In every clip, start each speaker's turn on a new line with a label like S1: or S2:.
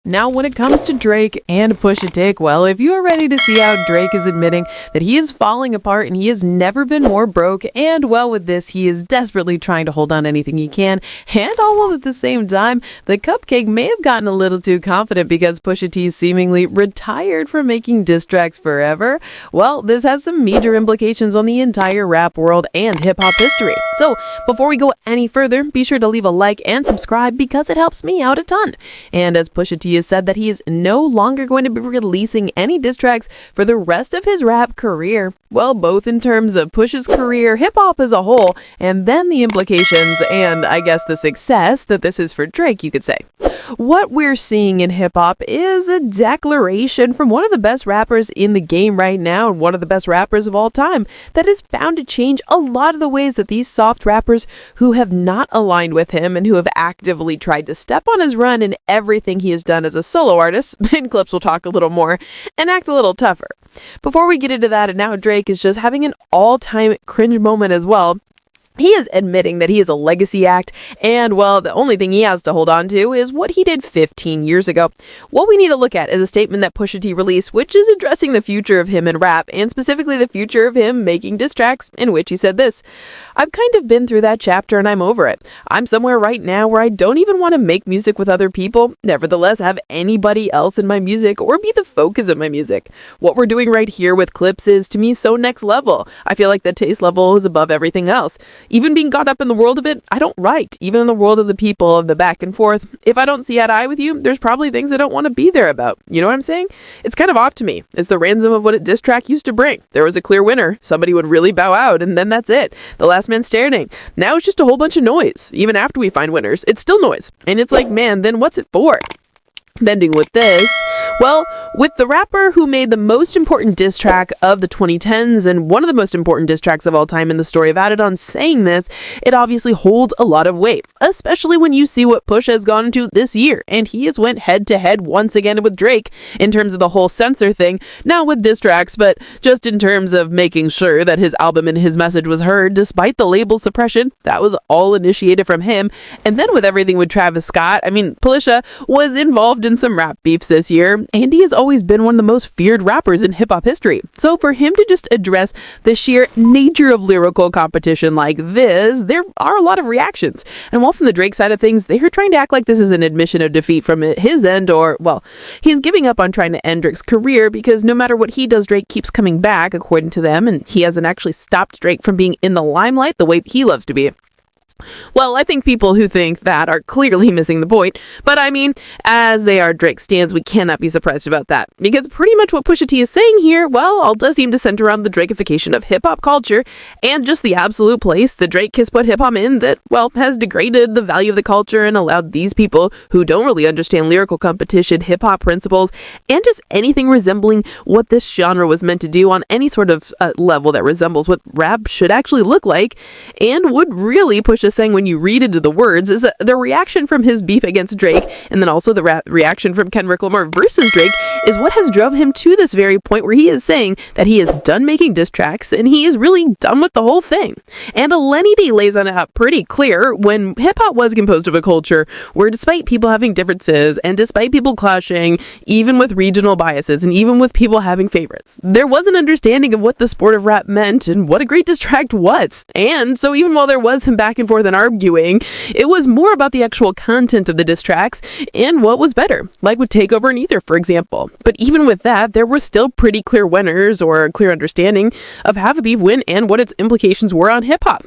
S1: Now, when it comes to Drake and Pusha T, well, if you are ready to see how Drake is admitting that he is falling apart and he has never been more broke, and well, with this, he is desperately trying to hold on to anything he can, and all while at the same time, the cupcake may have gotten a little too confident because Pusha T seemingly retired from making diss tracks forever. Well, this has some major implications on the entire rap world and hip-hop history. So, before we go any further, be sure to leave a like and subscribe because it helps me out a ton. And as Pusha T has said that he is no longer going to be releasing any diss tracks for the rest of his rap career. Well, both in terms of Push's career, hip-hop as a whole, and then the implications and I guess the success that this is for Drake, you could say. What we're seeing in hip-hop is a declaration from one of the best rappers in the game right now and one of the best rappers of all time that is bound to change a lot of the ways that these soft rappers who have not aligned with him and who have actively tried to step on his run in everything he has done as a solo artist, in clips we'll talk a little more, and act a little tougher. Before we get into that, and now Drake is just having an all-time cringe moment as well. He is admitting that he is a legacy act, and, well, the only thing he has to hold on to is what he did 15 years ago. What we need to look at is a statement that Pusha T released, which is addressing the future of him in rap, and specifically the future of him making diss tracks, in which he said this: "I've kind of been through that chapter and I'm over it. I'm somewhere right now where I don't even want to make music with other people, nevertheless have anybody else in my music or be the focus of my music. What we're doing right here with clips is, to me, so next level. I feel like the taste level is above everything else. Even being caught up in the world of it, I don't write. Even in the world of the people, of the back and forth, if I don't see eye to eye with you, there's probably things I don't want to be there about. You know what I'm saying? It's kind of off to me. It's the ransom of what a diss track used to bring. There was a clear winner. Somebody would really bow out, and then that's it. The last man standing. Now it's just a whole bunch of noise. Even after we find winners, it's still noise. And it's like, man, then what's it for?" Ending with this, well, with the rapper who made the most important diss track of the 2010s and one of the most important diss tracks of all time in the Story of Adidon saying this, it obviously holds a lot of weight, especially when you see what Push has gone into this year, and he has went head to head once again with Drake in terms of the whole censor thing, not with diss tracks, but just in terms of making sure that his album and his message was heard despite the label suppression. That was all initiated from him. And then with everything with Travis Scott, I mean, Pusha was involved in some rap beefs this year, and he has always been one of the most feared rappers in hip-hop history. So for him to just address the sheer nature of lyrical competition like this, there are a lot of reactions. And while from the Drake side of things, they're trying to act like this is an admission of defeat from his end, or, well, he's giving up on trying to end Drake's career because no matter what he does, Drake keeps coming back, according to them, and he hasn't actually stopped Drake from being in the limelight the way he loves to be. Well, I think people who think that are clearly missing the point, but I mean, as they are Drake stans, we cannot be surprised about that, because pretty much what Pusha T is saying here, well, all does seem to center around the Drakeification of hip-hop culture, and just the absolute place the Drake has put hip-hop in that, well, has degraded the value of the culture and allowed these people who don't really understand lyrical competition, hip-hop principles, and just anything resembling what this genre was meant to do on any sort of level that resembles what rap should actually look like, and would really push saying when you read into the words is the reaction from his beef against Drake, and then also the reaction from Kendrick Lamar versus Drake, is what has drove him to this very point where he is saying that he is done making diss tracks and he is really done with the whole thing. And Lenny D lays on it out pretty clear when hip-hop was composed of a culture where, despite people having differences and despite people clashing, even with regional biases and even with people having favorites, there was an understanding of what the sport of rap meant and what a great diss track was. And so even while there was him back and forth and arguing, it was more about the actual content of the diss tracks and what was better, like with Takeover and Ether, for example. But even with that, there were still pretty clear winners or a clear understanding of how the beef went and what its implications were on hip-hop.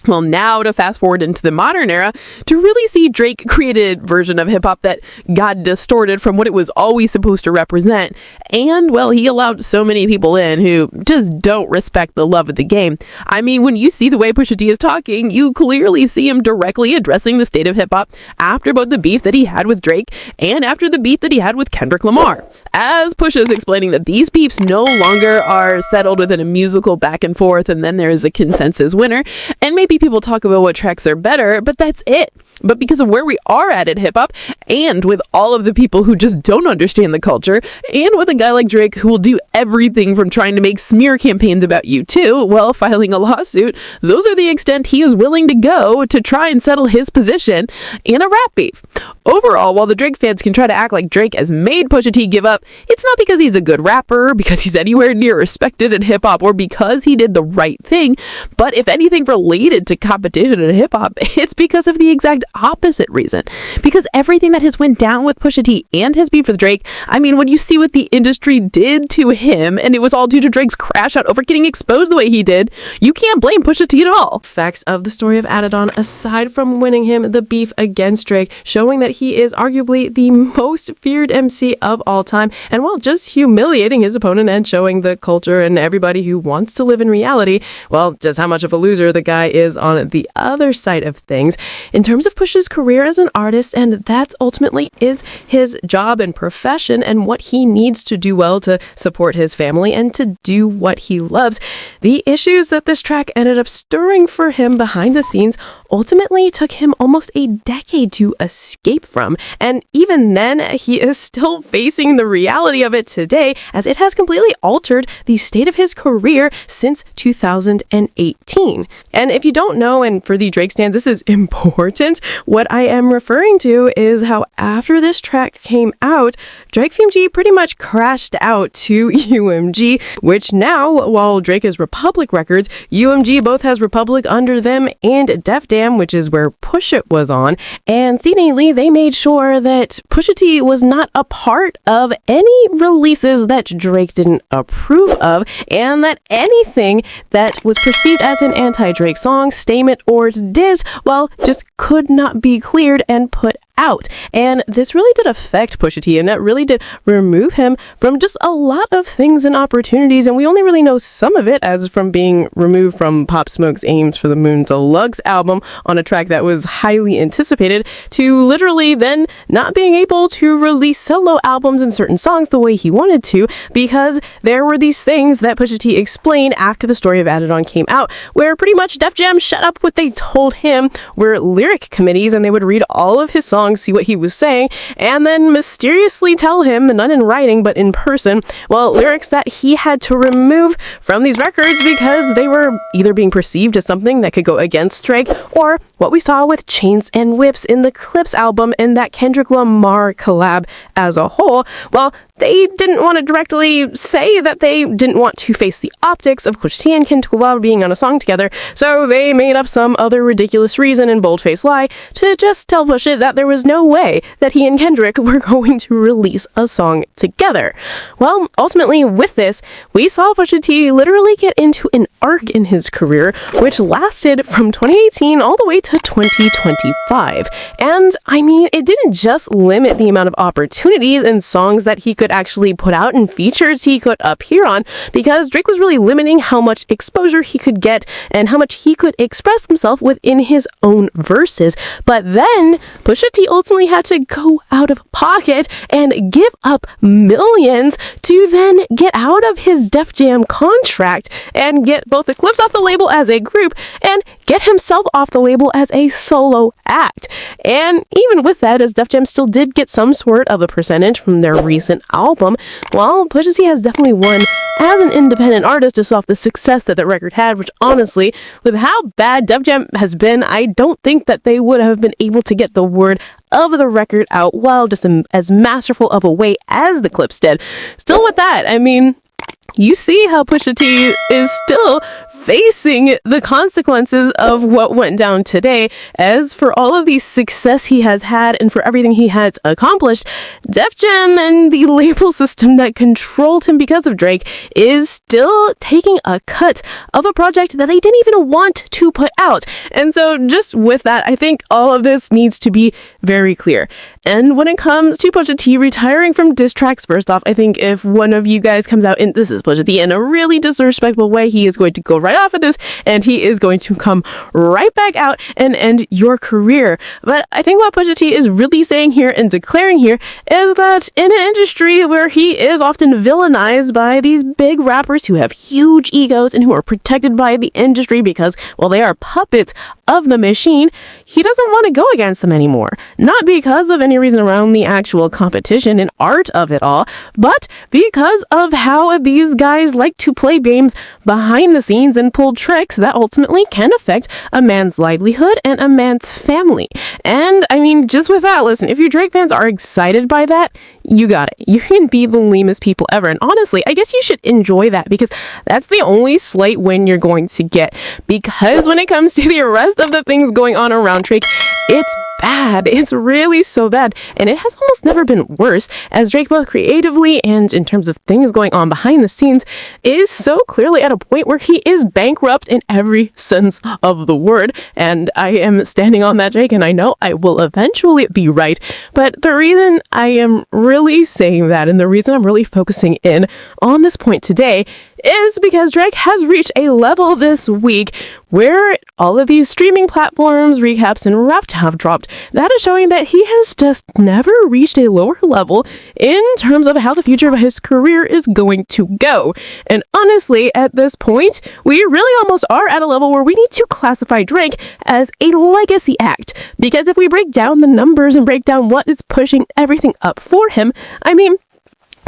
S1: Well, now to fast forward into the modern era, to really see Drake created a version of hip-hop that got distorted from what it was always supposed to represent. And, well, he allowed so many people in who just don't respect the love of the game. I mean, when you see the way Pusha T is talking, you clearly see him directly addressing the state of hip-hop after both the beef that he had with Drake and after the beef that he had with Kendrick Lamar. As Pusha is explaining that these beefs no longer are settled within a musical back and forth and then there is a consensus winner, and maybe people talk about what tracks are better, but that's it. But because of where we are at in hip hop, and with all of the people who just don't understand the culture, and with a guy like Drake who will do everything from trying to make smear campaigns about you too, while filing a lawsuit, those are the extent he is willing to go to try and settle his position in a rap beef. Overall, while the Drake fans can try to act like Drake has made Pusha T give up, it's not because he's a good rapper, because he's anywhere near respected in hip hop, or because he did the right thing, but if anything related to competition in hip hop, it's because of the exact opposite reason. Because everything that has went down with Pusha T and his beef with Drake, I mean, when you see what the industry did to him, and it was all due to Drake's crash out over getting exposed the way he did, you can't blame Pusha T at all.
S2: Facts of the story of Adidon, aside from winning him the beef against Drake, showing that he is arguably the most feared MC of all time, and while just humiliating his opponent and showing the culture and everybody who wants to live in reality, well, just how much of a loser the guy is on the other side of things. In terms of Pusha's career as an artist, and that's ultimately is his job and profession and what he needs to do well to support his family and to do what he loves, the issues that this track ended up stirring for him behind the scenes ultimately took him almost a decade to escape from. And even then, he is still facing the reality of it today, as it has completely altered the state of his career since 2018. And if you don't know, and for the Drake stands, this is important, what I am referring to is how after this track came out, Drake FMG pretty much crashed out to UMG, which now, while Drake is Republic Records, UMG both has Republic under them and Def Jam, which is where Push It was on, and seemingly they made sure that Pusha T was not a part of any releases that Drake didn't approve of, and that anything that was perceived as an anti-Drake song, statement, or diss, well, just could not be cleared and put out. And this really did affect Pusha T, and that really did remove him from just a lot of things and opportunities, and we only really know some of it, as from being removed from Pop Smoke's Aims for the Moon Deluxe album on a track that was highly anticipated, to literally then not being able to release solo albums and certain songs the way he wanted to, because there were these things that Pusha T explained after the Story of Adidon came out, where pretty much Def Jam shut up what they told him were lyric committees, and they would read all of his songs, see what he was saying, and then mysteriously tell him, not in writing but in person, well, lyrics that he had to remove from these records because they were either being perceived as something that could go against Drake, or what we saw with Chains and Whips in the Clips album and that Kendrick Lamar collab as a whole. Well, they didn't want to directly say that they didn't want to face the optics of Push T and Kendrick Lamar being on a song together, so they made up some other ridiculous reason and bold-faced lie to just tell Push It that there was no way that he and Kendrick were going to release a song together. Well, ultimately, with this, we saw Pusha T literally get into an arc in his career, which lasted from 2018 all the way to 2025. And, I mean, it didn't just limit the amount of opportunities and songs that he could actually put out and features he could appear on, because Drake was really limiting how much exposure he could get and how much he could express himself within his own verses. But then Pusha T ultimately had to go out of pocket and give up millions to then get out of his Def Jam contract and get both the Clips off the label as a group and get himself off the label as a solo act. And even with that, as Def Jam still did get some sort of a percentage from their recent album, well, Pusha T has definitely won as an independent artist just off the success that record had, which honestly, with how bad Def Jam has been, I don't think that they would have been able to get the word of the record out while just as masterful of a way as the Clips did. Still with that, I mean, you see how Pusha T is still facing the consequences of what went down today, as for all of the success he has had and for everything he has accomplished, Def Jam and the label system that controlled him because of Drake is still taking a cut of a project that they didn't even want to put out. And so just with that, I think all of this needs to be very clear. And when it comes to Pusha T retiring from diss tracks, first off, I think if one of you guys comes out and this is Pusha T in a really disrespectful way, he is going to go right off of this and he is going to come right back out and end your career. But I think what Pusha T is really saying here and declaring here is that in an industry where he is often villainized by these big rappers who have huge egos and who are protected by the industry because, well, they are puppets of the machine, he doesn't want to go against them anymore. Not because of any reason around the actual competition and art of it all, but because of how these guys like to play games behind the scenes and pull tricks that ultimately can affect a man's livelihood and a man's family. And I mean, just with that, listen, if you Drake fans are excited by that, you got it. You can be the lamest people ever. And honestly, I guess you should enjoy that because that's the only slight win you're going to get. Because when it comes to the rest of the things going on around Drake, it's bad. It's really so bad. And it has almost never been worse, as Drake, both creatively and in terms of things going on behind the scenes, is so clearly at a point where he is bankrupt in every sense of the word. And I am standing on that, Drake, and I know I will eventually be right. But the reason I am really saying that, and the reason I'm really focusing in on this point today, is because Drake has reached a level this week where all of these streaming platforms, recaps, and Wrapped have dropped. That is showing that he has just never reached a lower level in terms of how the future of his career is going to go. And honestly, at this point, we really almost are at a level where we need to classify Drake as a legacy act. Because if we break down the numbers and break down what is pushing everything up for him, I mean,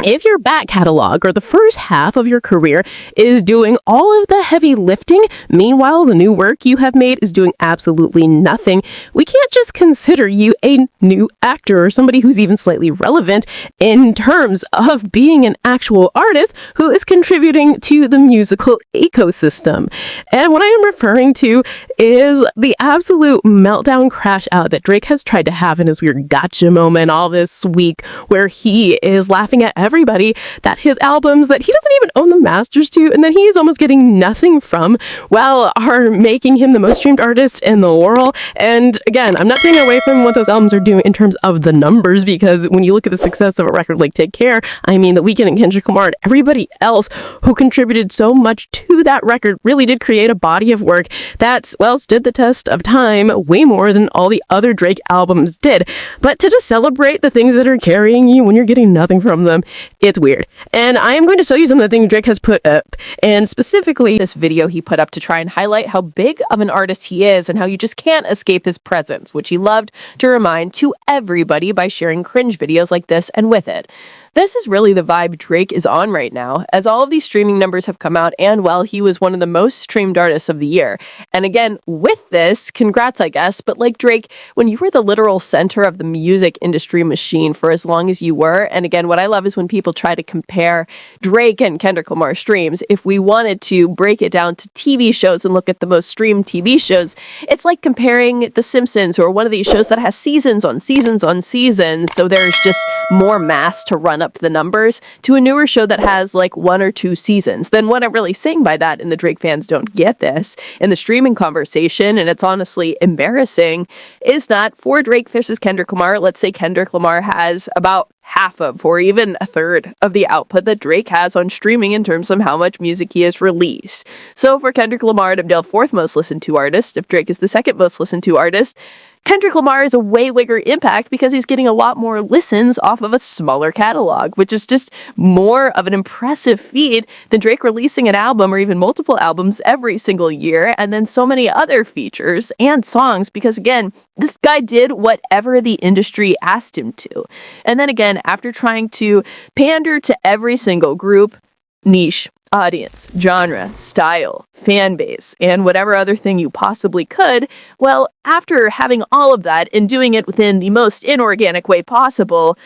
S2: if your back catalog or the first half of your career is doing all of the heavy lifting, meanwhile the new work you have made is doing absolutely nothing, we can't just consider you a new actor or somebody who's even slightly relevant in terms of being an actual artist who is contributing to the musical ecosystem. And what I am referring to is the absolute meltdown crash out that Drake has tried to have in his weird gotcha moment all this week, where he is laughing at everybody that his albums that he doesn't even own the masters to and that he is almost getting nothing from, well, are making him the most streamed artist in the world. And again, I'm not taking away from what those albums are doing in terms of the numbers, because when you look at the success of a record like Take Care, I mean, The Weeknd and Kendrick Lamar and everybody else who contributed so much to that record really did create a body of work that, well, stood the test of time way more than all the other Drake albums did. But to just celebrate the things that are carrying you when you're getting nothing from them, it's weird. And I am going to show you some of the things Drake has put up, and specifically
S1: this video he put up to try and highlight how big of an artist he is and how you just can't escape his presence, which he loved to remind to everybody by sharing cringe videos like this and with it. This is really the vibe Drake is on right now, as all of these streaming numbers have come out, and well, he was one of the most streamed artists of the year. And again, with this, congrats, I guess, but like Drake, when you were the literal center of the music industry machine for as long as you were, and again, what I love is when people try to compare Drake and Kendrick Lamar streams. If we wanted to break it down to TV shows and look at the most streamed TV shows, it's like comparing The Simpsons or one of these shows that has seasons on seasons on seasons, so there's just more mass to run up the numbers, to a newer show that has like 1 or 2 seasons. Then what I'm really saying by that, and the Drake fans don't get this in the streaming conversation, and it's honestly embarrassing, is that for Drake versus Kendrick Lamar, let's say Kendrick Lamar has about half of, or even a third of the output that Drake has on streaming in terms of how much music he has released. So for Kendrick Lamar to be the 4th most listened to artist, if Drake is the 2nd most listened to artist, Kendrick Lamar is a way bigger impact because he's getting a lot more listens off of a smaller catalog, which is just more of an impressive feat than Drake releasing an album or even multiple albums every single year, and then so many other features and songs, because again, this guy did whatever the industry asked him to. And then again, after trying to pander to every single group, niche, audience, genre, style, fan base, and whatever other thing you possibly could, well, after having all of that and doing it within the most inorganic way possible,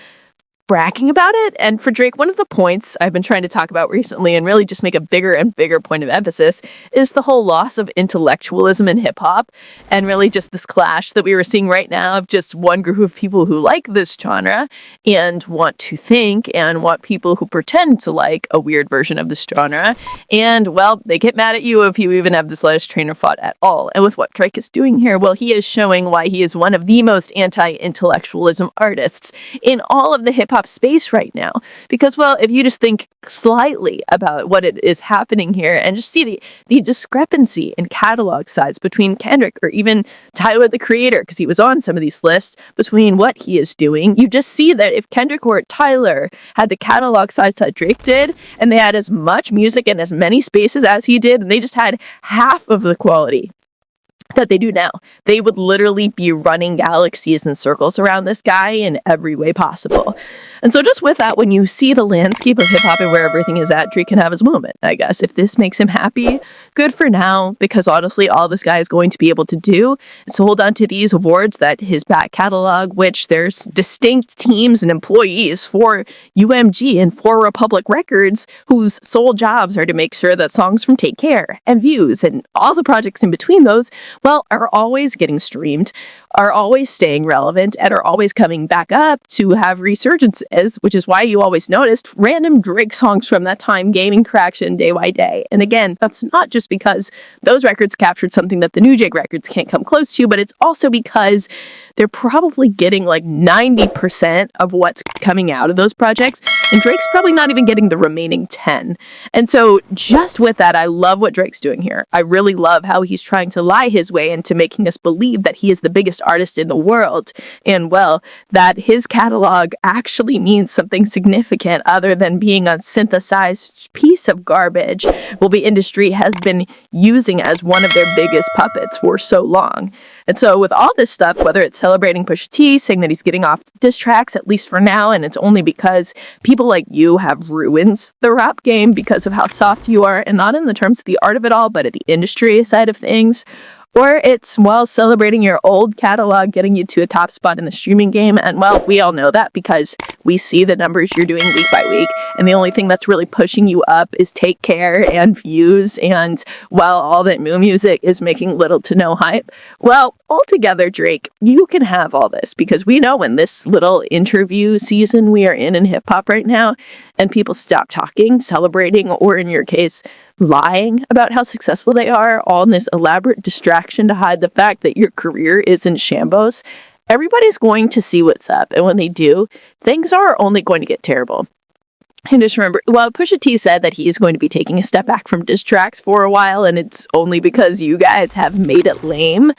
S2: bragging about it. And for Drake, one of the points I've been trying to talk about recently and really just make a bigger and bigger point of emphasis is the whole loss of intellectualism in hip hop, and really just this clash that we were seeing right now of just one group of people who like this genre and want to think, and want people who pretend to like a weird version of this genre. And well, they get mad at you if you even have the slightest train of thought at all. And with what Drake is doing here, well, he is showing why he is one of the most anti-intellectualism artists in all of the hip-hop space right now. Because, well, if you just think slightly about what it is happening here and just see the discrepancy in catalog size between Kendrick or even Tyler, the Creator, because he was on some of these lists, between what he is doing, you just see that if Kendrick or Tyler had the catalog size that Drake did, and they had as much music and as many spaces as he did, and they just had half of the quality that they do now, they would literally be running galaxies and circles around this guy in every way possible. And so just with that, when you see the landscape of hip-hop and where everything is at, Drake can have his moment, I guess. If this makes him happy, good for now, because honestly, all this guy is going to be able to do is hold on to these awards that his back catalog, which there's distinct teams and employees for UMG and for Republic Records, whose sole jobs are to make sure that songs from Take Care and Views and all the projects in between those, well, are always getting streamed, are always staying relevant, and are always coming back up to have resurgences, which is why you always noticed random Drake songs from that time gaining traction day by day. And again, that's not just because those records captured something that the new Drake records can't come close to, but it's also because they're probably getting like 90% of what's coming out of those projects, and Drake's probably not even getting the remaining 10. And so just with that, I love what Drake's doing here. I really love how he's trying to lie his way into making us believe that he is the biggest artist in the world, and well, that his catalog actually means something significant other than being a synthesized piece of garbage the industry has been using as one of their biggest puppets for so long. And so with all this stuff, whether it's celebrating Pusha T, saying that he's getting off diss tracks, at least for now, and it's only because people like you have ruined the rap game because of how soft you are, and not in the terms of the art of it all, but at the industry side of things, or it's while celebrating your old catalog getting you to a top spot in the streaming game. And well, we all know that because we see the numbers you're doing week by week, and the only thing that's really pushing you up is Take Care and Views, and while all that new music is making little to no hype, well, altogether, Drake, you can have all this, because we know in this little interview season we are in hip-hop right now, and people stop talking, celebrating, or in your case, lying about how successful they are, all in this elaborate distraction to hide the fact that your career is in shambles, everybody's going to see what's up. And when they do, things are only going to get terrible. And just remember, well, Pusha T said that he is going to be taking a step back from diss tracks for a while, and it's only because you guys have made it lame.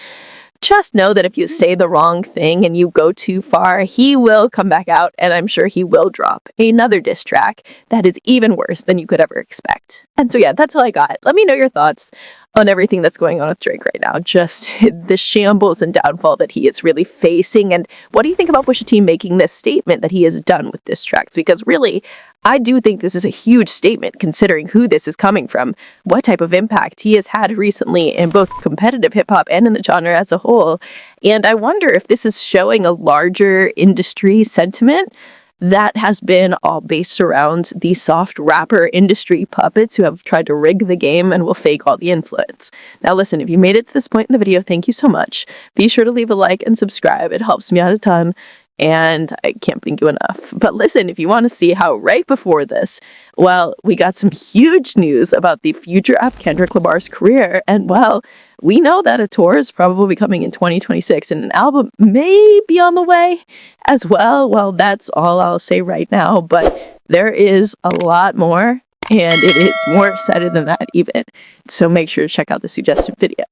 S2: Just know that if you say the wrong thing and you go too far, he will come back out, and I'm sure he will drop another diss track that is even worse than you could ever expect. And so yeah, that's all I got. Let me know your thoughts on everything that's going on with Drake right now. Just the shambles and downfall that he is really facing. And what do you think about Pusha T making this statement that he has done with diss tracks? Because really, I do think this is a huge statement considering who this is coming from, what type of impact he has had recently in both competitive hip-hop and in the genre as a whole. And I wonder if this is showing a larger industry sentiment that has been all based around the soft rapper industry puppets who have tried to rig the game and will fake all the influence. Now listen, if you made it to this point in the video, thank you so much. Be sure to leave a like and subscribe. It helps me out a ton, and I can't thank you enough. But listen, if you want to see how right before this, well, we got some huge news about the future of Kendrick Lamar's career, and well, we know that a tour is probably coming in 2026, and an album may be on the way as well. Well, that's all I'll say right now, but there is a lot more, and it is more excited than that even. So make sure to check out the suggested video.